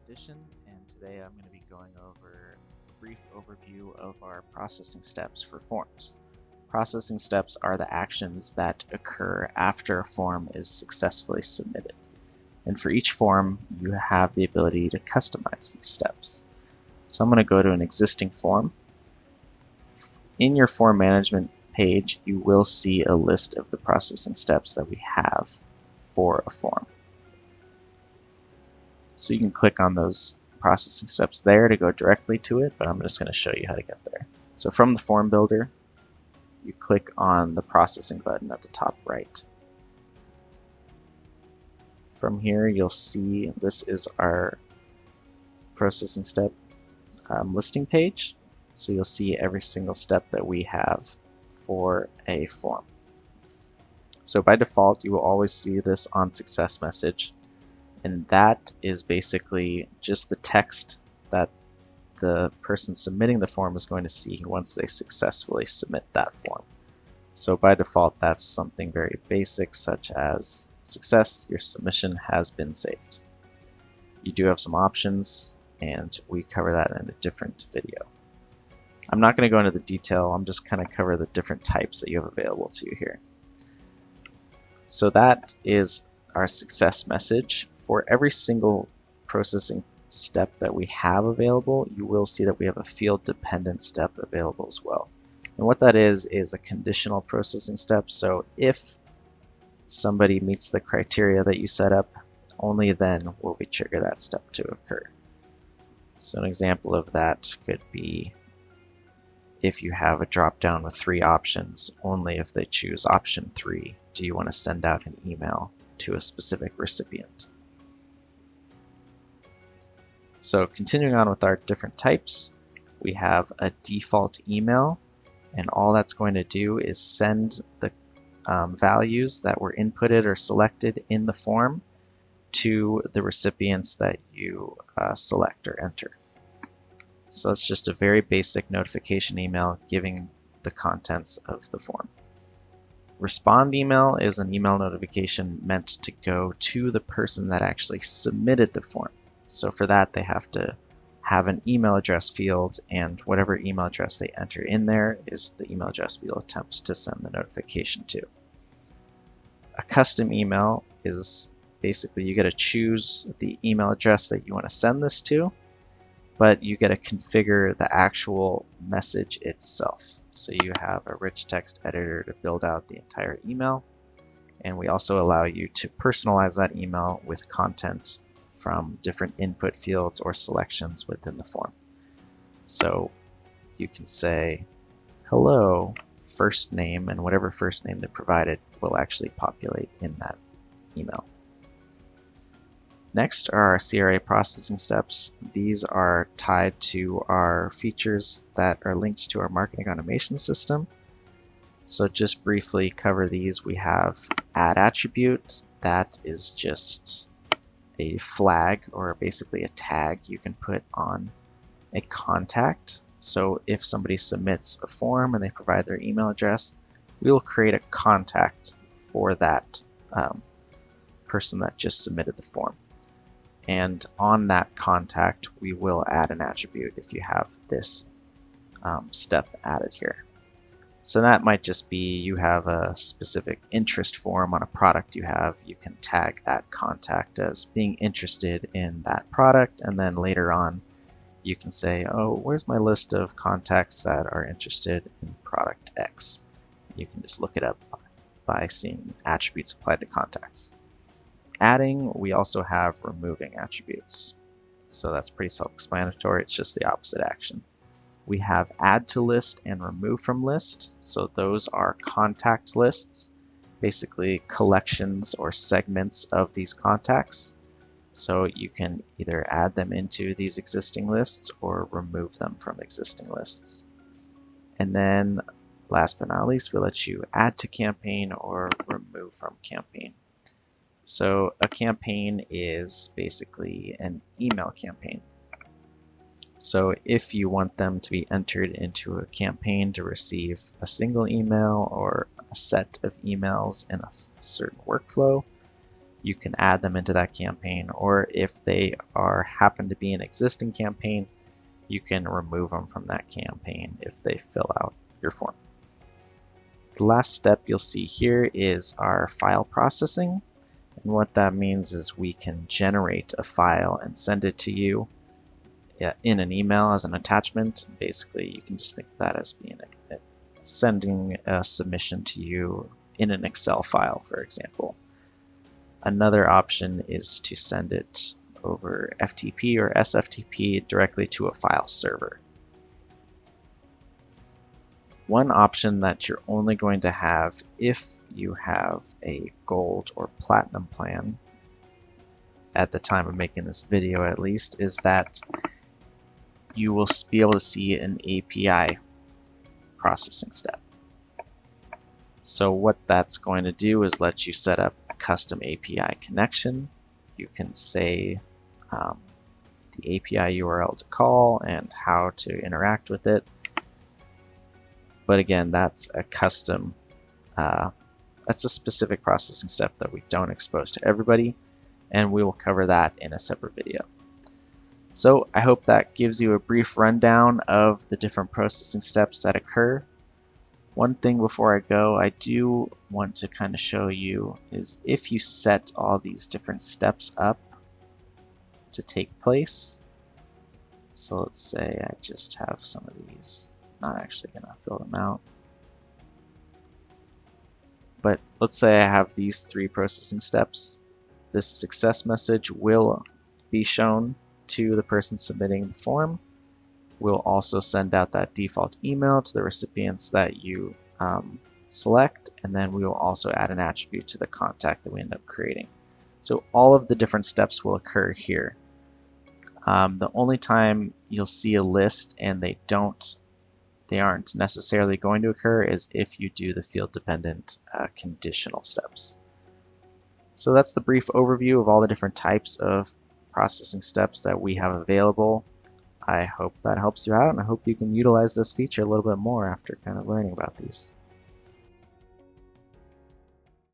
Indition, and today I'm going to be going over a brief overview of our processing steps for forms. Processing steps are the actions that occur after a form is successfully submitted. And for each form, you have the ability to customize these steps. So I'm going to go to an existing form. In your form management page, you will see a list of the processing steps that we have for a form. So you can click on those processing steps there to go directly to it, but I'm just going to show you how to get there. So from the form builder, you click on the processing button at the top right. From here, you'll see this is our processing step listing page. So you'll see every single step that we have for a form. So by default, you will always see this on success message. And that is basically just the text that the person submitting the form is going to see once they successfully submit that form. So by default, that's something very basic, such as success, your submission has been saved. You do have some options, and we cover that in a different video. I'm not going to go into the detail, I'm just kind of cover the different types that you have available to you here. So that is our success message. For every single processing step that we have available, you will see that we have a field-dependent step available as well. And what that is a conditional processing step. So if somebody meets the criteria that you set up, only then will we trigger that step to occur. So an example of that could be if you have a drop-down with 3 options, only if they choose option 3 do you want to send out an email to a specific recipient. So continuing on with our different types, we have a default email, and all that's going to do is send the values that were inputted or selected in the form to the recipients that you select or enter. So it's just a very basic notification email giving the contents of the form. Respond email is an email notification meant to go to the person that actually submitted the form. So for that, they have to have an email address field, and whatever email address they enter in there is the email address we'll attempt to send the notification to. A custom email is basically you get to choose the email address that you want to send this to, but you get to configure the actual message itself. So you have a rich text editor to build out the entire email, and we also allow you to personalize that email with content from different input fields or selections within the form. So you can say, hello, first name, and whatever first name they provided will actually populate in that email. Next are our CRA processing steps. These are tied to our features that are linked to our marketing automation system. So just briefly cover these. We have add attribute. That is just a flag, or basically a tag you can put on a contact. So if somebody submits a form and they provide their email address, we will create a contact for that person that just submitted the form. And on that contact, we will add an attribute if you have this step added here. So that might just be you have a specific interest form on a product you have. You can tag that contact as being interested in that product, and then later on you can say, oh, where's my list of contacts that are interested in product X? You can just look it up by seeing attributes applied to contacts. Adding, we also have removing attributes. So that's pretty self-explanatory. It's just the opposite action. We have add to list and remove from list. So those are contact lists, basically collections or segments of these contacts. So you can either add them into these existing lists or remove them from existing lists. And then last but not least, we'll let you add to campaign or remove from campaign. So a campaign is basically an email campaign. So if you want them to be entered into a campaign to receive a single email or a set of emails in a certain workflow, you can add them into that campaign, or if they happen to be an existing campaign, you can remove them from that campaign if they fill out your form. The last step you'll see here is our file processing. And what that means is we can generate a file and send it to you in an email as an attachment. Basically, you can just think of that as being sending a submission to you in an Excel file, for example. Another option is to send it over FTP or SFTP directly to a file server. One option that you're only going to have if you have a gold or platinum plan, at the time of making this video at least, is that you will be able to see an API processing step. So what that's going to do is let you set up a custom API connection. You can say the API URL to call and how to interact with it. But again, that's a custom, that's a specific processing step that we don't expose to everybody, and we will cover that in a separate video. So I hope that gives you a brief rundown of the different processing steps that occur. One thing before I go, I do want to kind of show you is if you set all these different steps up to take place. So let's say I just have some of these. Not actually going to fill them out. But let's say I have these 3 processing steps. This success message will be shown to the person submitting the form. We'll also send out that default email to the recipients that you select, and then we will also add an attribute to the contact that we end up creating. So all of the different steps will occur here. The only time you'll see a list and they aren't necessarily going to occur is if you do the field-dependent conditional steps. So that's the brief overview of all the different types of processing steps that we have available. I hope that helps you out, and I hope you can utilize this feature a little bit more after kind of learning about these.